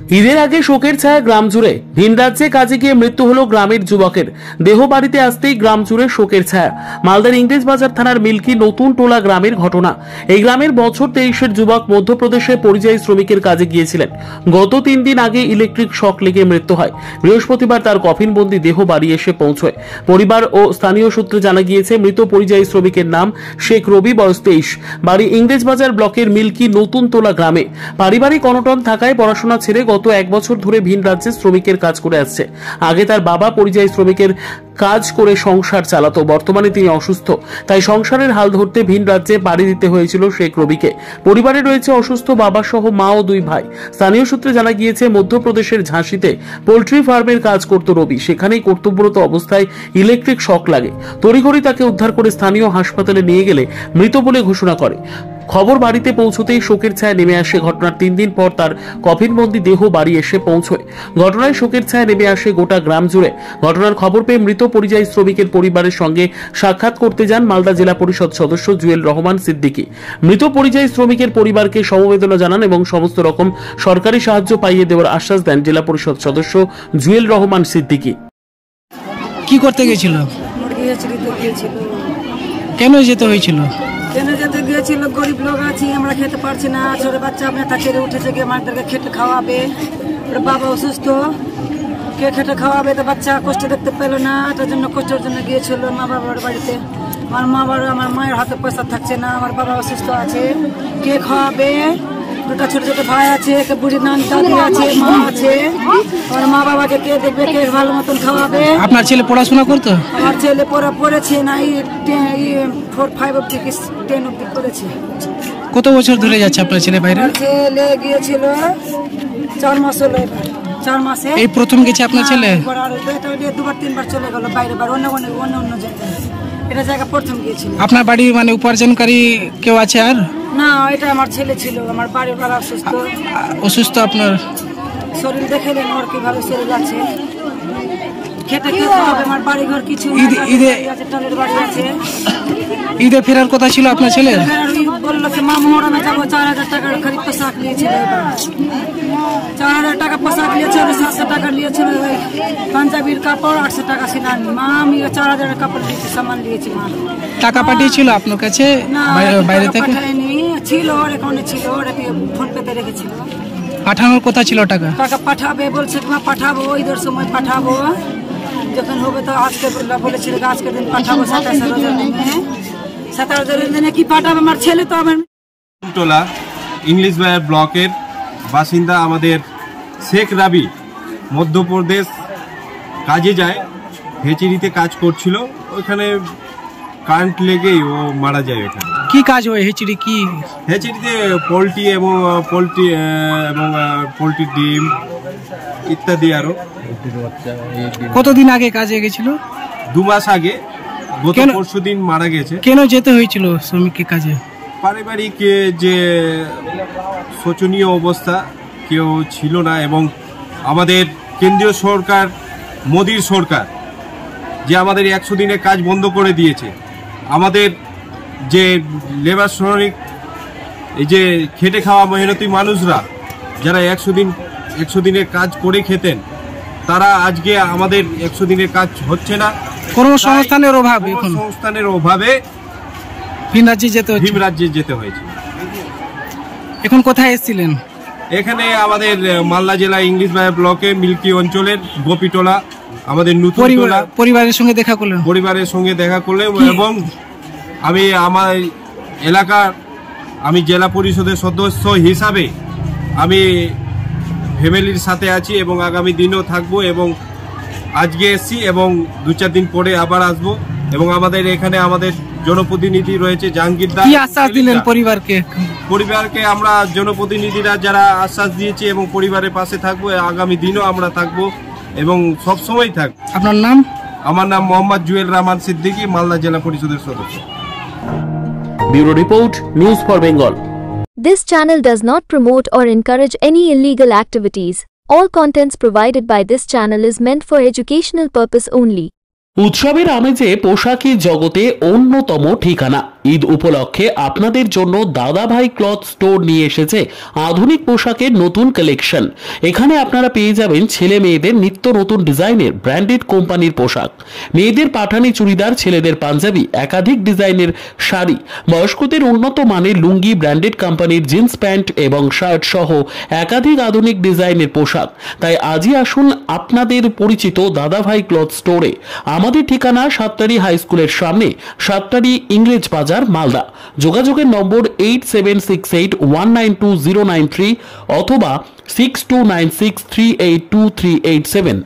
ঈদের আগে শোকের ছায়া গ্রাম জুড়ে। ভিন রাজ্যে কাজে গিয়ে মৃত্যু হলো গ্রামের যুবকের। দেহ বাড়িতে আসতেই গ্রাম জুড়ে শোকের ছায়া। মালদার ইংরেজ বাজার থানার মিল্কি নতুন টোলা গ্রামের ঘটনা। এই গ্রামের বছর 23-এর যুবক মধ্যপ্রদেশে পরিযায়ী শ্রমিকের কাজে গিয়েছিলেন। গত 3 দিন আগে ইলেকট্রিক শক লেগে মৃত্যু হয়। বৃহস্পতিবার তার কফিনবন্দি দেহ বাড়ি এসে পৌঁছয়। পরিবার ও স্থানীয় সূত্রে জানা গিয়েছে, মৃত পরিযায়ী শ্রমিকের নাম শেখ রবি, বয়স 23, বাড়ি ইংরেজ বাজার ব্লকের মিল্কি নতুন টোলা গ্রামে। পারিবারিক অনটন থাকায় পড়াশোনা ছেড়ে গত 1 বছর ধরে ভিন রাজ্যে শ্রমিকের কাজ করে আসছে। আগে তার বাবা পরিযায়ী শ্রমিকের কাজ করে সংসার চালাতো। বর্তমানে তিনি অসুস্থ, তাই সংসারের হাল ধরতে ভিন রাজ্যে পাড়ি দিতে হয়েছিল শেখ রবিকে। পরিবারে রয়েছে অসুস্থ বাবা সহ মা ও 2 ভাই। স্থানীয় সূত্রে জানা গিয়েছে, মধ্যপ্রদেশের ঝাঁসিতে পোল্ট্রি ফার্মের কাজ করত রবি। সেখানেই কর্তব্যরত অবস্থায় ইলেকট্রিক শক লাগে। তড়িঘড়ি তাকে উদ্ধার করে স্থানীয় হাসপাতালে নিয়ে গেলে মৃত বলে ঘোষণা করে। খবর বাড়িতে পৌঁছতেই শোকের ছায়া নেমে আসে। ঘটনার 3 দিন পর তার কফিনবন্দি দেহ বাড়ি এসে পৌঁছয়। ঘটনায় শোকের ছায়া নেমে আসে গোটা গ্রাম জুড়ে। ঘটনার খবর পেয়ে মৃত পরিযায়ী শ্রমিকের পরিবারের সঙ্গে সাক্ষাৎ করতে যান মালদা জেলা পরিষদ সদস্য জুয়েল রহমান সিদ্দিকী। মৃত পরিযায়ী শ্রমিকের পরিবারকে সমবেদনা জানান এবং সমস্ত রকম সরকারি সাহায্য পাইয়ে দেওয়ার আশ্বাস দেন জেলা পরিষদ সদস্য জুয়েল রহমান সিদ্দিকী। কি করতে গেছিল? কেন যেতে হয়েছিল? কেন যেতে গিয়েছিল? গরিব লোক আছি, আমরা খেতে পারছি না। ছোট বাচ্চা আপনার তাকে উঠেছে গিয়ে আমাদেরকে খেটে খাওয়াবে। ওর বাবা অসুস্থ, কে খেটে খাওয়াবে? তো বাচ্চা কষ্ট দেখতে পেল না, তার জন্য কষ্টের জন্য গিয়েছিল মা বাবার বাড়িতে। আমার মা বাবা, আমার মায়ের হাতে পয়সা থাকছে না, আমার বাবা অসুস্থ আছে, কে খাওয়াবে? 2টা ছোট ছোট ভাই আছে, একটা বুড়ি নানি দাদি আছে, মা আছে। আমার মা বাবাকে কে দেখবে, কে ভালো মতন খাওয়াবে? আপনার ছেলে পড়াশোনা করতো? আমার ছেলে পড়েছে না, 4, 5 অব্দি 10 অব্দি করেছে। কত বছর ধরে যাচ্ছে আপনার ছেলে বাইরে? ছেলে গিয়েছিল 4 মাস হলো। 4 মাসে এই প্রথম গেছে আপনার ছেলে? 2বার 3বার চলে গেল বাইরে, অন্য জায়গায়। এটা জায়গা প্রথম গিয়েছিল। আপনার বাড়ি মানে উপার্জনকারী কেউ আছে আর? না, এটা আমার ছেলে ছিল। আমার বাড়ির বাবা অসুস্থ। অসুস্থ? আপনার শরীর দেখেলেন ওর কিভাবে শরীর আছে, খেতে খেতে হবে। আমার বাড়ি ঘর কিছু ঈদে ফেরার কথা ছিল আপনার ছেলে? বললো যে মা মোহরমে যাবো, 4000 টাকার খালি পোশাক নিয়েছিল। 4000 টাকা পোশাক নিয়েছিল, 700 টাকা নিয়েছিল পাঞ্জাবির কাপড়, 800 টাকা সিলানি। মা আমি 4000 কাপড় দিয়েছি, সামান দিয়েছি। মা টাকা পাঠিয়েছিল আপনার কাছে বাইরে থেকে? ছিল, ওর অ্যাকাউন্টে ছিল, ওর ফোন পেতে রেখেছিল। পাঠানোর কথা ছিল টাকা? টাকা পাঠাবে বলছে, মা পাঠাবো, ঈদের সময় পাঠাবো যখন হবে। তো আজকে বলেছিল আজকের দিন পাঠাবো, 27,000 দিনে কি পাঠাবে আমার ছেলে? তো আমার টোলা ইংলিশ বাজার ব্লকের বাসিন্দা আমাদের শেখ রবি মধ্যপ্রদেশ কাজে যায়, হেচিরিতে কাজ করছিল। ওইখানে কারেন্ট লেগেই ও মারা যায়। ওখানে কি কাজ হয় হেচিরি? কি হেচিরিতে পোলট্রি এবং পোলট্রির ডিম ইত্যাদি আরো। কতদিন আগে কাজে গেছিল? 2 মাস আগে, গত পরশুদিন মারা গেছে। কেন যেতে হয়েছিল শ্রমিকের কাজে? পারিবারিক যে শোচনীয় অবস্থা, কেউ ছিল না। এবং আমাদের কেন্দ্রীয় সরকার, মোদির সরকার, যে আমাদের 100 দিনের কাজ বন্ধ করে দিয়েছে। আমাদের যে লেবার শ্রমিক, এই যে খেটে খাওয়া মেহনতি মানুষরা, যারা 100 দিনের কাজ করে খেতেন, তারা আজকে আমাদের 100 দিনের কাজ হচ্ছে না। কর্মসংস্থানের অভাবে, কর্মসংস্থানের অভাবে ভিন রাজ্যে যেতে হয়েছে। এখন কোথায় এসেছিলেন? এখানে আমাদের মালদা জেলা ইংলিশ বাজার ব্লকে মিল্কি অঞ্চলের গোপীটোলা আমাদের নতুন টোলা। পরিবারের সঙ্গে দেখা করলেন? পরিবারের সঙ্গে দেখা করলেন। এবং আমি আমার এলাকার, আমি জেলা পরিষদের সদস্য হিসাবে আমি ফ্যামিলির সাথে আছি এবং আগামী দিনও থাকবো। এবং আজকে এসছি এবং 2-4 দিন পরে আবার আসবো। এবং আমাদের এখানে আমাদের জনপ্রতিনিধি রয়েছে জাহাঙ্গীর দা। কি আশ্বাস দিলেন পরিবারকে? পরিবারকে আমরা জনপ্রতিনিধিরা যারা আশ্বাস দিয়েছি এবং পরিবারের পাশে থাকবো, আগামী দিনও আমরা থাকবো এবং সবসময় থাকবো। আপনার নাম? আমার নাম মোহাম্মদ জুয়েল রহমান সিদ্দিকী, মালদা জেলা পরিষদের সদস্য। Bureau report, news for Bengal. This channel does not promote or encourage any illegal activities. All contents provided by this channel is meant for educational purpose only. উৎসবের আমেজে পোশাকি জগতে অন্যতম ঠিকানা ঈদ উপলক্ষে আপনাদের জন্য দাদাভাই ক্লথ স্টোর নিয়ে এসেছে আধুনিক পোশাকের নতুন কালেকশন। এখানে আপনারা পেয়ে যাবেন ছেলে মেয়েদের নিত্য নতুন ডিজাইনের ব্র্যান্ডেড কোম্পানির পোশাক, মেয়েদের পাঠানি চুড়িদার, ছেলেদের পাঞ্জাবি, একাধিক ডিজাইনের শাড়ি, বয়স্কদের উন্নত মানের লুঙ্গি, ব্র্যান্ডেড কোম্পানির জিন্স প্যান্ট এবং শার্ট সহ একাধিক আধুনিক ডিজাইনের পোশাক। তাই আজই আসুন আপনাদের পরিচিত দাদাভাই ক্লথ স্টোরে। আমাদের ঠিকানা সাতটারি হাই স্কুলের সামনে, সাতটারি ইংরেজ বাজার, মালদা। যোগাযোগের নম্বর 8768192093 অথবা 6296382387।